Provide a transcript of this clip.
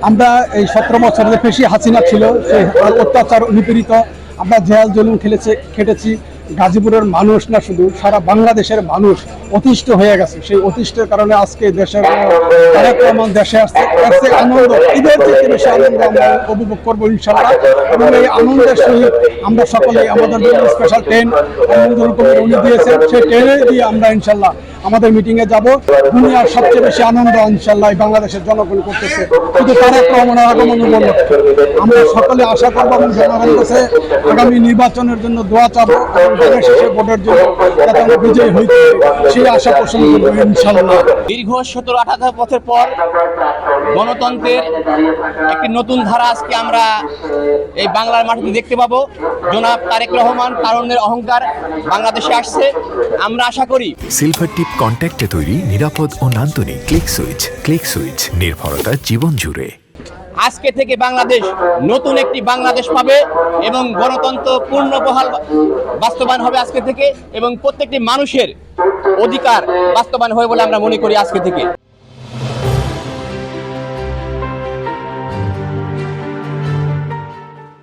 আমরা এই 17 বছর যে পেশি হাসিনা ছিল সেই অত্যাচার নিপীড়িত আমরা জেল জুলুম খেটেছি। গাজীপুরের মানুষ না, শুধু সারা বাংলাদেশের মানুষ অতিষ্ঠ হয়ে গেছে। সেই অতিষ্ঠের কারণে আজকে দেশের কার্যক্রম দেশে আসছে। আনন্দ, ঈদের থেকে বেশি আনন্দ আমরা উপভোগ করবো ইনশাআল্লাহ। এবং এই আনন্দের সহিত আমরা সকলে আমাদের জন্য স্পেশাল ট্রেন উনি দিয়েছেন, সেই ট্রেনে দিয়ে আমরা ইনশাআল্লাহ আমাদের মিটিংয়ে যাব। দুনিয়ার সবচেয়ে বেশি আনন্দ ইনশাআল্লাহ বাংলাদেশের জনগণ করতেছে শুধু তারেক রহমানের আগমন উপলক্ষে। আমরা সকলে আশা করবো এবং জনগণের কাছে আগামী নির্বাচনের জন্য দোয়া চাবো এবং শেষে ভোটের জন্য যাতে আমরা বিজয়ী হইতে সেই আশা পোষণ করবো ইনশাআল্লাহ। দীর্ঘ 17-18 বছর পর গণতন্ত্রের একটি নতুন ধারা আজকে আমরা এই বাংলার মাটিতে দেখতে পাবো। জনাব তারেক রহমান তারুণ্যের অহংকার বাংলাদেশে আসছে। আমরা আশা করি সিলভার টিপ কন্ট্যাক্টে তৈরি নিরাপদ ও নান্দনিক ক্লিক সুইচ নির্ভরতা জীবন জুড়ে। আজকে থেকে বাংলাদেশ নতুন একটি বাংলাদেশ পাবে এবং গণতন্ত্র পূর্ণ বহাল বাস্তবায়ন হবে আজকে থেকে, এবং প্রত্যেকটি মানুষের অধিকার বাস্তবায়ন হবে বলে আমরা মনে করি আজকে থেকে।